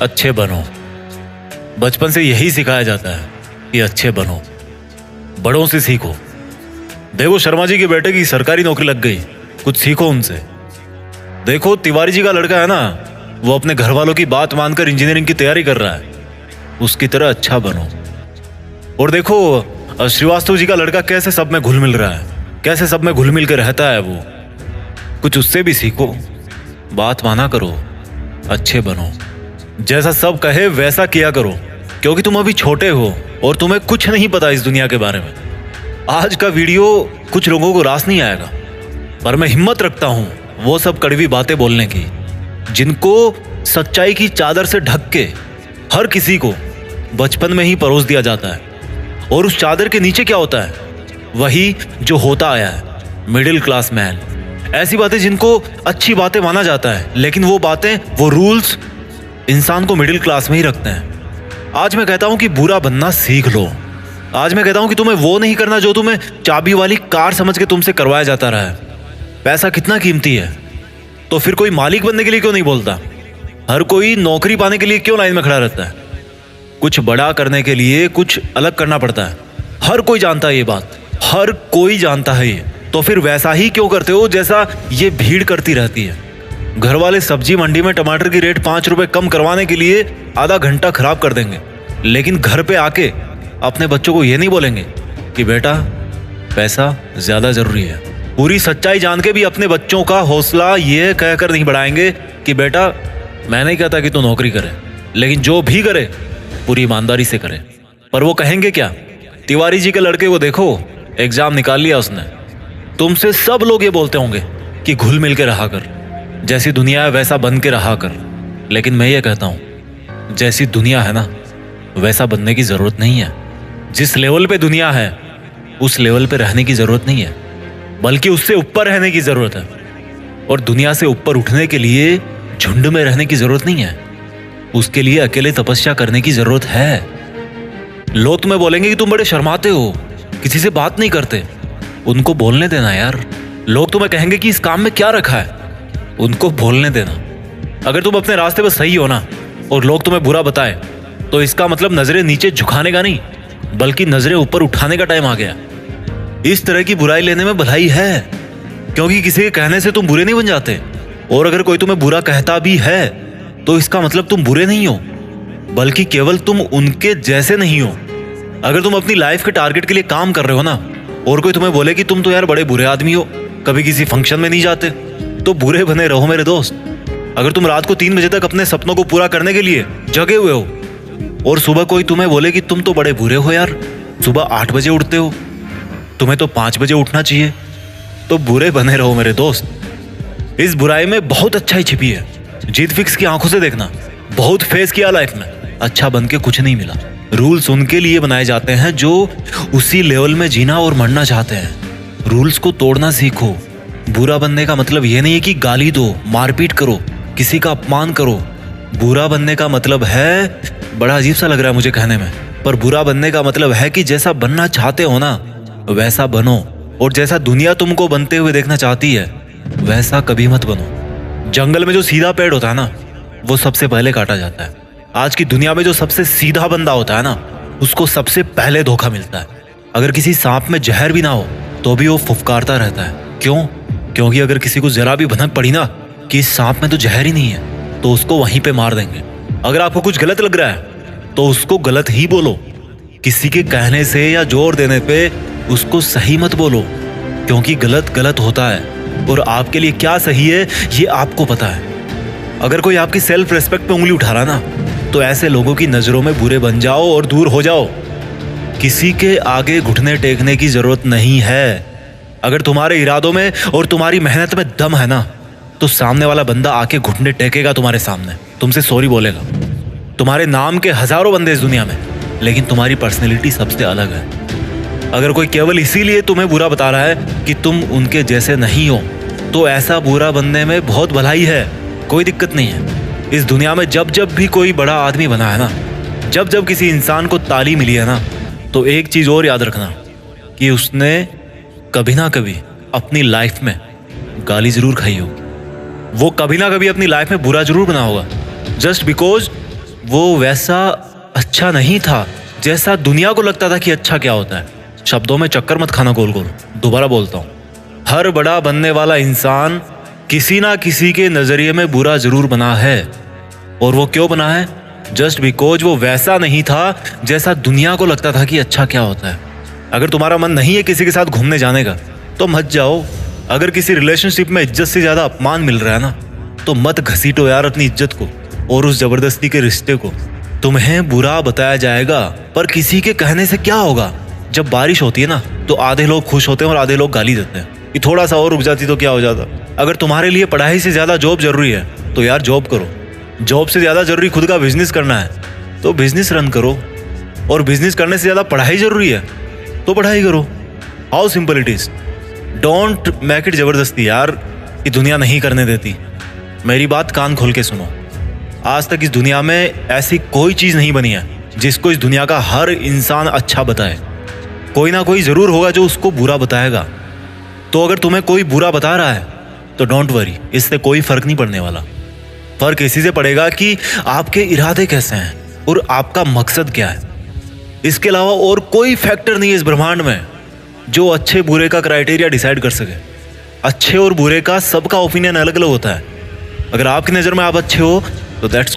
अच्छे बनो। बचपन से यही सिखाया जाता है कि अच्छे बनो, बड़ों से सीखो। देखो शर्मा जी के बेटे की सरकारी नौकरी लग गई, कुछ सीखो उनसे। देखो तिवारी जी का लड़का है ना, वो अपने घर वालों की बात मानकर इंजीनियरिंग की तैयारी कर रहा है, उसकी तरह अच्छा बनो। और देखो श्रीवास्तव जी का लड़का कैसे सब में घुल मिल रहा है, कैसे सब में घुल मिल के रहता है वो, कुछ उससे भी सीखो। बात माना करो, अच्छे बनो, जैसा सब कहे वैसा किया करो, क्योंकि तुम अभी छोटे हो और तुम्हें कुछ नहीं पता इस दुनिया के बारे में। आज का वीडियो कुछ लोगों को रास नहीं आएगा, पर मैं हिम्मत रखता हूं वो सब कड़वी बातें बोलने की, जिनको सच्चाई की चादर से ढक के हर किसी को बचपन में ही परोस दिया जाता है। और उस चादर के नीचे क्या होता है? वही जो होता आया है, मिडिल क्लास मैन। ऐसी बातें जिनको अच्छी बातें माना जाता है, लेकिन वो बातें, वो रूल्स इंसान को मिडिल क्लास में ही रखते हैं। आज मैं कहता हूं कि बुरा बनना सीख लो। आज मैं कहता हूं कि तुम्हें वो नहीं करना जो तुम्हें चाबी वाली कार समझ के तुमसे करवाया जाता रहा है। पैसा कितना कीमती है, तो फिर कोई मालिक बनने के लिए क्यों नहीं बोलता? हर कोई नौकरी पाने के लिए क्यों लाइन में खड़ा रहता है? कुछ बड़ा करने के लिए कुछ अलग करना पड़ता है। हर कोई जानता है ये बात, हर कोई जानता है ये। तो फिर वैसा ही क्यों करते हो जैसा ये भीड़ करती रहती है? घर वाले सब्जी मंडी में टमाटर की रेट 5 रुपए कम करवाने के लिए आधा घंटा खराब कर देंगे, लेकिन घर पे आके अपने बच्चों को ये नहीं बोलेंगे कि बेटा पैसा ज्यादा जरूरी है। पूरी सच्चाई जान के भी अपने बच्चों का हौसला ये कहकर नहीं बढ़ाएंगे कि बेटा मैं नहीं कहता कि तू नौकरी करे, लेकिन जो भी करे पूरी ईमानदारी से करे। पर वो कहेंगे क्या? तिवारी जी के लड़के को देखो, एग्जाम निकाल लिया उसने। तुमसे सब लोग ये बोलते होंगे कि घुल मिल के रहा कर, जैसी दुनिया है वैसा बन के रहा कर। लेकिन मैं ये कहता हूं, जैसी दुनिया है ना वैसा बनने की जरूरत नहीं है। जिस लेवल पे दुनिया है उस लेवल पे रहने की जरूरत नहीं है, बल्कि उससे ऊपर रहने की जरूरत है। और दुनिया से ऊपर उठने के लिए झुंड में रहने की जरूरत नहीं है, उसके लिए अकेले तपस्या करने की जरूरत है। लोग तुम्हें बोलेंगे कि तुम बड़े शर्माते हो, किसी से बात नहीं करते। उनको बोलने देना यार। लोग तुम्हें कहेंगे कि इस काम में क्या रखा है, उनको बोलने देना। अगर तुम अपने रास्ते पर सही हो ना और लोग तुम्हें बुरा बताए, तो इसका मतलब नजरें नीचे झुकाने का नहीं, बल्कि नजरें ऊपर उठाने का टाइम आ गया। इस तरह की बुराई लेने में भलाई है, क्योंकि किसी के कहने से तुम बुरे नहीं बन जाते। और अगर कोई तुम्हें बुरा कहता भी है तो इसका मतलब तुम बुरे नहीं हो, बल्कि केवल तुम उनके जैसे नहीं हो। अगर तुम अपनी लाइफ के टारगेट के लिए काम कर रहे हो ना, और कोई तुम्हें बोले कि तुम तो यार बड़े बुरे आदमी हो, कभी किसी फंक्शन में नहीं जाते, तो बुरे बने रहो मेरे दोस्त। अगर तुम रात को 3 बजे तक अपने सपनों को पूरा करने के लिए जगे हुए हो, और सुबह कोई तुम्हें बोले कि तुम तो बड़े बुरे हो यार, सुबह 8 बजे उठते हो, तुम्हें तो 5 बजे उठना चाहिए, तो बुरे बने रहो मेरे दोस्त। इस बुराई में बहुत अच्छाई छिपी है। जीत फिक्स की आंखों से देखना। बहुत फेस किया लाइफ में, अच्छा बन के कुछ नहीं मिला। रूल्स उनके लिए बनाए जाते हैं जो उसी लेवल में जीना और मरना चाहते हैं। रूल्स को तोड़ना सीखो। बुरा बनने का मतलब ये नहीं है कि गाली दो, मारपीट करो, किसी का अपमान करो। बुरा बनने का मतलब है, बड़ा अजीब सा लग रहा है मुझे कहने में, पर बुरा बनने का मतलब है कि जैसा बनना चाहते हो ना वैसा बनो, और जैसा दुनिया तुमको बनते हुए देखना चाहती है वैसा कभी मत बनो। जंगल में जो सीधा पेड़ होता है ना वो सबसे पहले काटा जाता है। आज की दुनिया में जो सबसे सीधा बंदा होता है ना उसको सबसे पहले धोखा मिलता है। अगर किसी सांप में जहर भी ना हो तो भी वो फुफकारता रहता है। क्यों? क्योंकि अगर किसी को जरा भी भनक पड़ी ना कि इस सांप में तो जहर ही नहीं है, तो उसको वहीं पे मार देंगे। अगर आपको कुछ गलत लग रहा है तो उसको गलत ही बोलो। किसी के कहने से या जोर देने पे उसको सही मत बोलो, क्योंकि गलत गलत होता है और आपके लिए क्या सही है ये आपको पता है। अगर कोई आपकी सेल्फ रेस्पेक्ट पे उंगली उठा रहा ना, तो ऐसे लोगों की नजरों में बुरे बन जाओ और दूर हो जाओ। किसी के आगे घुटने टेकने की जरूरत नहीं है। अगर तुम्हारे इरादों में और तुम्हारी मेहनत में दम है ना, तो सामने वाला बंदा आके घुटने टेकेगा तुम्हारे सामने, तुमसे सॉरी बोलेगा। तुम्हारे नाम के हजारों बंदे इस दुनिया में, लेकिन तुम्हारी पर्सनैलिटी सबसे अलग है। अगर कोई केवल इसीलिए तुम्हें बुरा बता रहा है कि तुम उनके जैसे नहीं हो, तो ऐसा बुरा बनने में बहुत भलाई है, कोई दिक्कत नहीं है। इस दुनिया में जब जब भी कोई बड़ा आदमी बना है ना, जब जब किसी इंसान को ताली मिली है ना, तो एक चीज और याद रखना कि उसने कभी ना कभी अपनी लाइफ में गाली जरूर खाई होगी। वो कभी ना कभी अपनी लाइफ में बुरा जरूर बना होगा, जस्ट बिकॉज वो वैसा अच्छा नहीं था जैसा दुनिया को लगता था कि अच्छा क्या होता है। शब्दों में चक्कर मत खाना गोल गोल। दोबारा बोलता हूँ, हर बड़ा बनने वाला इंसान किसी ना किसी के नजरिए में बुरा जरूर बना है। और वो क्यों बना है? जस्ट बिकॉज वो वैसा नहीं था जैसा दुनिया को लगता था कि अच्छा क्या होता है। अगर तुम्हारा मन नहीं है किसी के साथ घूमने जाने का तो मत जाओ। अगर किसी रिलेशनशिप में इज्जत से ज्यादा अपमान मिल रहा है ना तो मत घसीटो यार अपनी इज्जत को और उस जबरदस्ती के रिश्ते को। तुम्हें बुरा बताया जाएगा पर किसी के कहने से क्या होगा। जब बारिश होती है ना तो आधे लोग खुश होते हैं और आधे लोग गाली देते हैं कि थोड़ा सा और रुक जाती तो क्या हो जाता। अगर तुम्हारे लिए पढ़ाई से ज्यादा जॉब जरूरी है तो यार जॉब करो। जॉब से ज्यादा जरूरी खुद का बिजनेस करना है तो बिजनेस रन करो। और बिजनेस करने से ज्यादा पढ़ाई जरूरी है तो पढ़ाई करो। How simple it is. Don't make it जबरदस्ती यार कि दुनिया नहीं करने देती। मेरी बात कान खोल के सुनो। आज तक इस दुनिया में ऐसी कोई चीज नहीं बनी है जिसको इस दुनिया का हर इंसान अच्छा बताए। कोई ना कोई जरूर होगा जो उसको बुरा बताएगा। तो अगर तुम्हें कोई बुरा बता रहा है तो डोंट वरी, इससे कोई फर्क नहीं पड़ने वाला। फर्क इसी से पड़ेगा कि आपके इरादे कैसे हैं और आपका मकसद क्या है। इसके अलावा और कोई फैक्टर नहीं है इस ब्रह्मांड में जो अच्छे बुरे का क्राइटेरिया डिसाइड कर सके। अच्छे और बुरे का सबका ओपिनियन अलग अलग होता है। अगर आपकी नज़र में आप अच्छे हो तो दैट्स